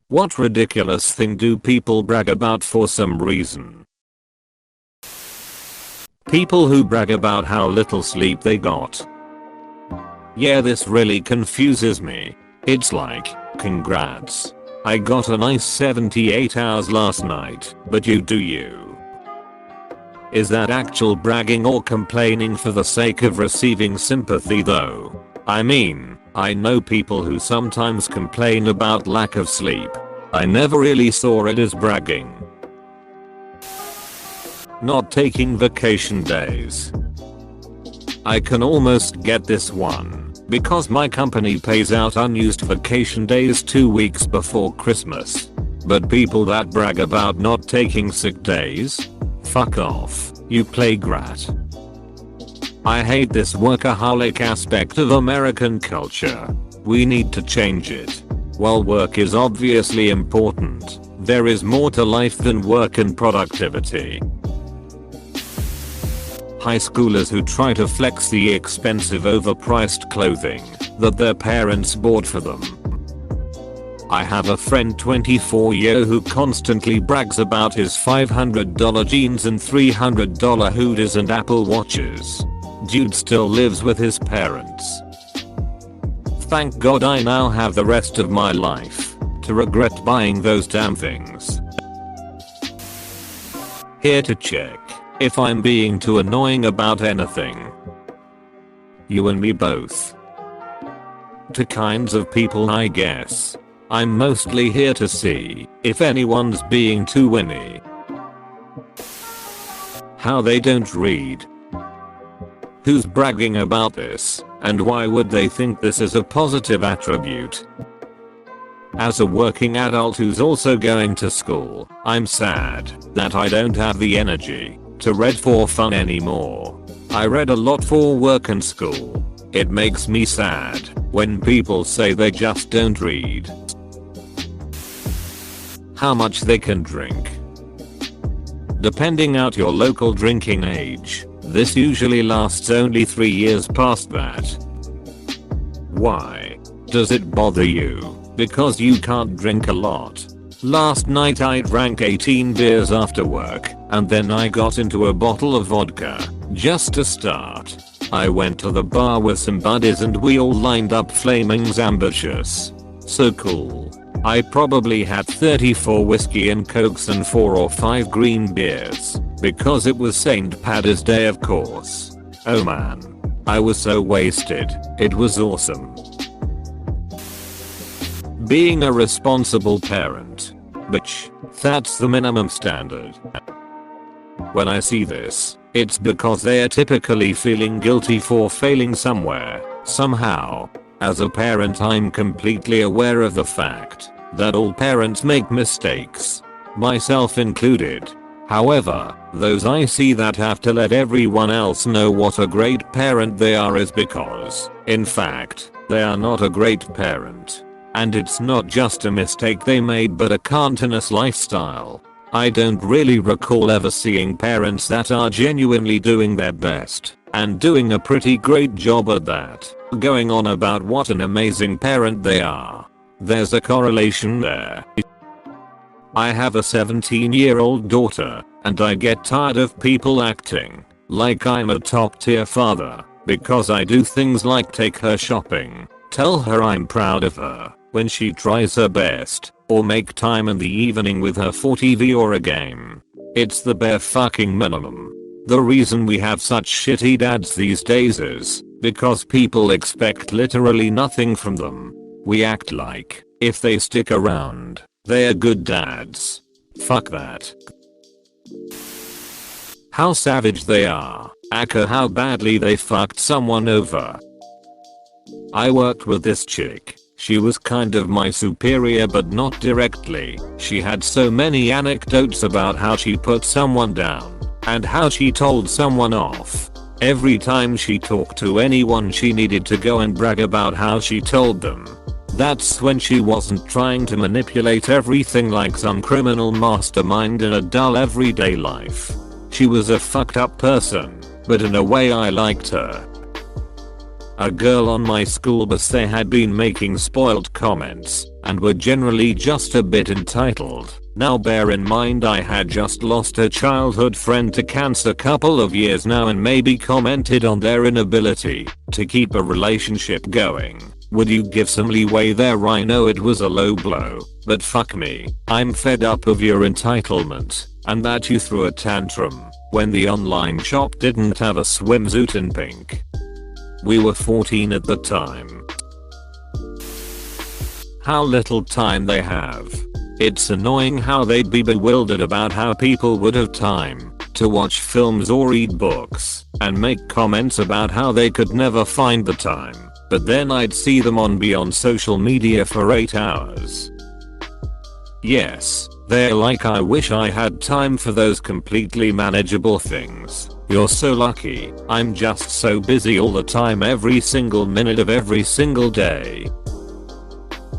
What ridiculous thing do people brag about for some reason? People who brag about how little sleep they got. Yeah, this really confuses me. It's like, congrats. I got a nice 78 hours last night, but you do you. Is that actual bragging or complaining for the sake of receiving sympathy though? I mean, I know people who sometimes complain about lack of sleep. I never really saw it as bragging. Not taking vacation days. I can almost get this one, because my company pays out unused vacation days 2 weeks before Christmas. But people that brag about not taking sick days? Fuck off, you plague rat. I hate this workaholic aspect of American culture. We need to change it. While work is obviously important, there is more to life than work and productivity. High schoolers who try to flex the expensive overpriced clothing that their parents bought for them. I have a friend 24 who constantly brags about his $500 jeans and $300 hoodies and Apple watches. Dude still lives with his parents. Thank God I now have the rest of my life to regret buying those damn things. Here to check if I'm being too annoying about anything. You and me both. To kinds of people I guess. I'm mostly here to see if anyone's being too whinny. How they don't read. Who's bragging about this, and why would they think this is a positive attribute? As a working adult who's also going to school, I'm sad that I don't have the energy to read for fun anymore. I read a lot for work and school. It makes me sad when people say they just don't read. How much they can drink. Depending out your local drinking age, this usually lasts only 3 years past that. Why? Does it bother you? Because you can't drink a lot. Last night I drank 18 beers after work, and then I got into a bottle of vodka, just to start. I went to the bar with some buddies and we all lined up flaming ambitious. So cool. I probably had 34 whiskey and cokes and 4 or 5 green beers, because it was St. Paddy's Day of course. Oh man. I was so wasted, it was awesome. Being a responsible parent. Bitch, that's the minimum standard. When I see this, it's because they are typically feeling guilty for failing somewhere, somehow. As a parent I'm completely aware of the fact that all parents make mistakes, myself included. However, those I see that have to let everyone else know what a great parent they are is because, in fact, they are not a great parent. And it's not just a mistake they made but a continuous lifestyle. I don't really recall ever seeing parents that are genuinely doing their best and doing a pretty great job at that, going on about what an amazing parent they are. There's a correlation there. I have a 17-year-old daughter, and I get tired of people acting like I'm a top-tier father because I do things like take her shopping, tell her I'm proud of her when she tries her best, or make time in the evening with her for TV or a game. It's the bare fucking minimum. The reason we have such shitty dads these days is because people expect literally nothing from them. We act like, if they stick around, they're good dads. Fuck that. How savage they are, aka how badly they fucked someone over. I worked with this chick. She was kind of my superior but not directly. She had so many anecdotes about how she put someone down and how she told someone off. Every time she talked to anyone she needed to go and brag about how she told them. That's when she wasn't trying to manipulate everything like some criminal mastermind in a dull everyday life. She was a fucked up person, but in a way I liked her. A girl on my school bus, they had been making spoiled comments and were generally just a bit entitled. Now bear in mind I had just lost a childhood friend to cancer couple of years now and maybe commented on their inability to keep a relationship going. Would you give some leeway there? I know it was a low blow, but fuck me, I'm fed up of your entitlement and that you threw a tantrum when the online shop didn't have a swimsuit in pink. We were 14 at the time. How little time they have. It's annoying how they'd be bewildered about how people would have time to watch films or read books and make comments about how they could never find the time. But then I'd see them on social media for 8 hours. Yes, they're like, I wish I had time for those completely manageable things. You're so lucky. I'm just so busy all the time, every single minute of every single day.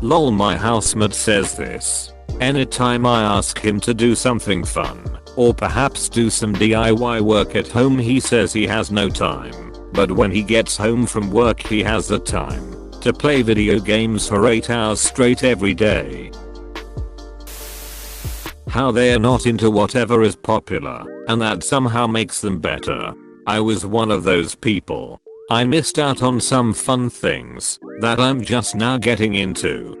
Lol, my housemate says this. Anytime I ask him to do something fun, or perhaps do some DIY work at home, he says he has no time. But when he gets home from work, he has the time to play video games for 8 hours straight every day. How they're not into whatever is popular, and that somehow makes them better. I was one of those people. I missed out on some fun things that I'm just now getting into.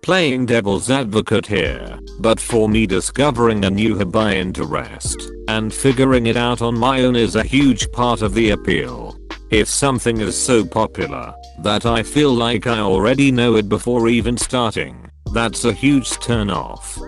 Playing devil's advocate here, but for me discovering a new hobby interest and figuring it out on my own is a huge part of the appeal. If something is so popular that I feel like I already know it before even starting, that's a huge turn off.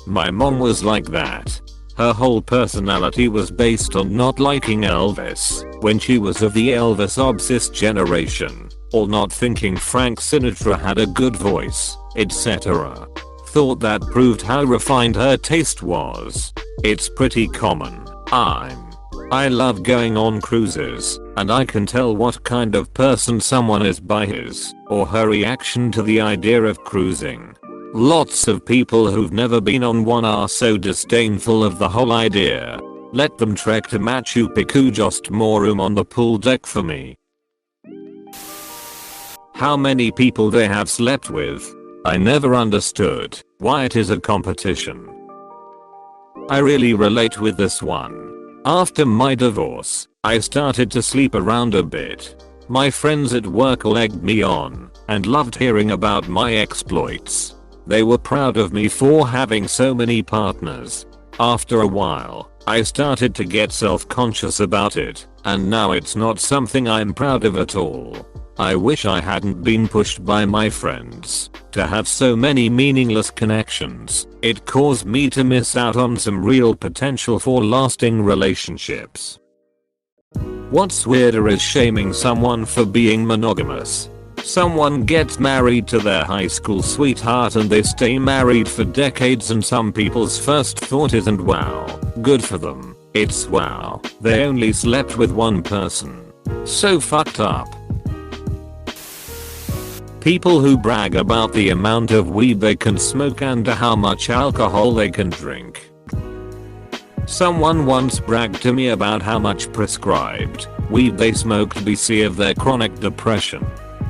My mom was like that. Her whole personality was based on not liking Elvis when she was of the Elvis obsessed generation, or not thinking Frank Sinatra had a good voice, etc. Thought that proved how refined her taste was. It's pretty common. I love going on cruises, and I can tell what kind of person someone is by his or her reaction to the idea of cruising. Lots of people who've never been on one are so disdainful of the whole idea. Let them trek to Machu Picchu, just more room on the pool deck for me. How many people they have slept with. I never understood why it is a competition. I really relate with this one. After my divorce, I started to sleep around a bit. My friends at work all egged me on and loved hearing about my exploits. They were proud of me for having so many partners. After a while, I started to get self-conscious about it, and now it's not something I'm proud of at all. I wish I hadn't been pushed by my friends to have so many meaningless connections. It caused me to miss out on some real potential for lasting relationships. What's weirder is shaming someone for being monogamous. Someone gets married to their high school sweetheart and they stay married for decades, and some people's first thought isn't wow, good for them. It's wow, they only slept with one person. So fucked up. People who brag about the amount of weed they can smoke and how much alcohol they can drink. Someone once bragged to me about how much prescribed weed they smoked BC of their chronic depression.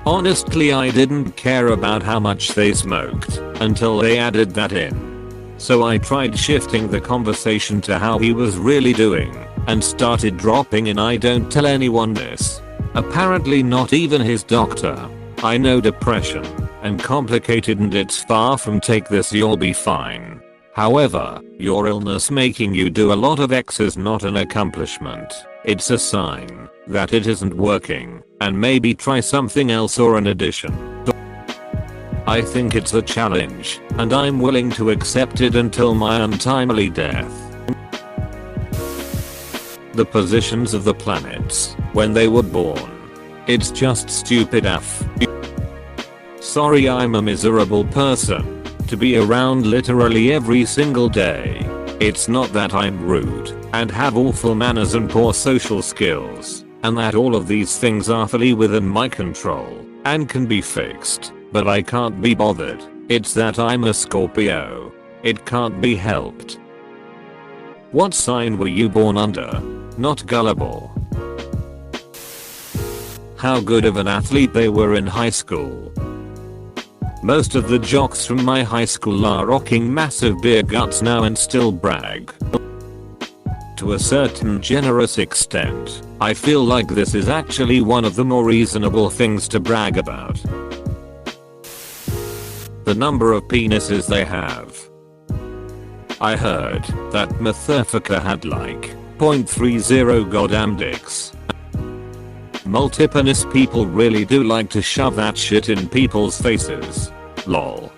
Honestly, I didn't care about how much they smoked until they added that in. So I tried shifting the conversation to how he was really doing and started dropping in, I don't tell anyone this. Apparently not even his doctor. I know depression and complicated, and it's far from take this you'll be fine. However, your illness making you do a lot of X is not an accomplishment. It's a sign that it isn't working, and maybe try something else or an addition. I think it's a challenge, and I'm willing to accept it until my untimely death. The positions of the planets when they were born. It's just stupid AF. Sorry, I'm a miserable person to be around literally every single day. It's not that I'm rude and have awful manners and poor social skills, and that all of these things are fully within my control and can be fixed, but I can't be bothered. It's that I'm a Scorpio. It can't be helped. What sign were you born under? Not gullible. how good of an athlete they were in high school. Most of the jocks from my high school are rocking massive beer guts now and still brag. To a certain generous extent, I feel like this is actually one of the more reasonable things to brag about. The number of penises they have. I heard that Motherfucker had like 0.30 goddamn dicks. Multipenis people really do like to shove that shit in people's faces. Lol.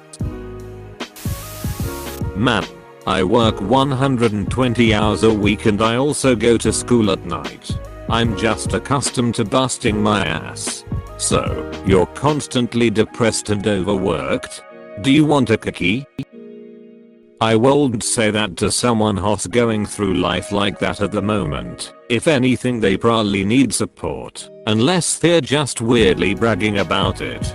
Man, I work 120 hours a week and I also go to school at night. I'm just accustomed to busting my ass. So, you're constantly depressed and overworked? Do you want a cookie? I wouldn't say that to someone who's going through life like that at the moment. If anything, they probably need support, unless they're just weirdly bragging about it.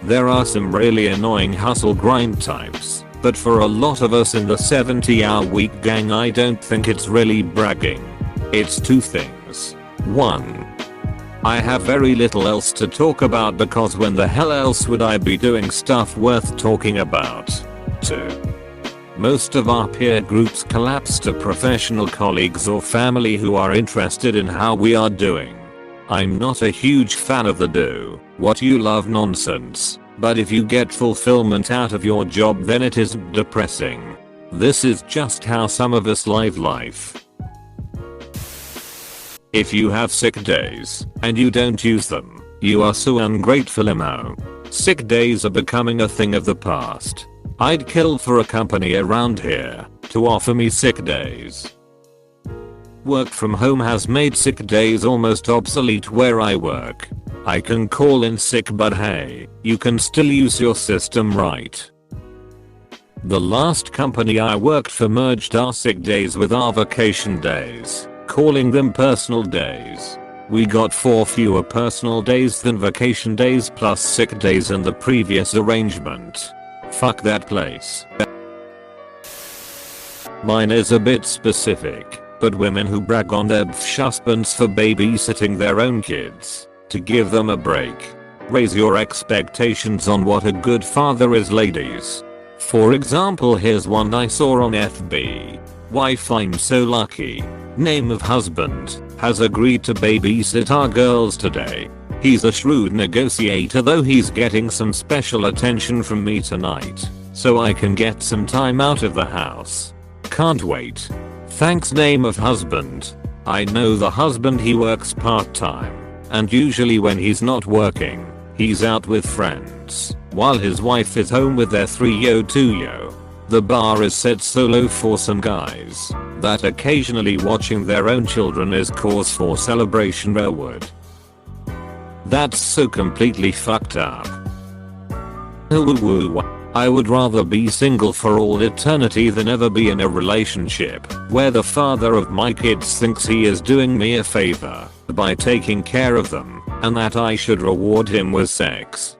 There are some really annoying hustle grind types, but for a lot of us in the 70-hour week gang, I don't think it's really bragging. It's two things. 1. I have very little else to talk about because when the hell else would I be doing stuff worth talking about? 2. Most of our peer groups collapse to professional colleagues or family who are interested in how we are doing. I'm not a huge fan of the do what you love nonsense, but if you get fulfillment out of your job then it isn't depressing. This is just how some of us live life. If you have sick days and you don't use them, you are so ungrateful emo. Sick days are becoming a thing of the past. I'd kill for a company around here to offer me sick days. Work from home has made sick days almost obsolete where I work. I can call in sick, but hey, you can still use your system, right? The last company I worked for merged our sick days with our vacation days, calling them personal days. We got 4 fewer personal days than vacation days plus sick days in the previous arrangement. Fuck that place. Mine is a bit specific, but women who brag on their husbands for babysitting their own kids, to give them a break. Raise your expectations on what a good father is, ladies. For example, here's one I saw on FB. Wife, I'm so lucky. Name of husband, has agreed to babysit our girls today. He's a shrewd negotiator, though he's getting some special attention from me tonight, so I can get some time out of the house. Can't wait. Thanks. Name of husband. I know the husband, he works part-time, and usually when he's not working, he's out with friends, while his wife is home with their 3-2-yo. The bar is set so low for some guys that occasionally watching their own children is cause for celebration. Would. That's so completely fucked up. I would rather be single for all eternity than ever be in a relationship where the father of my kids thinks he is doing me a favor by taking care of them, and that I should reward him with sex.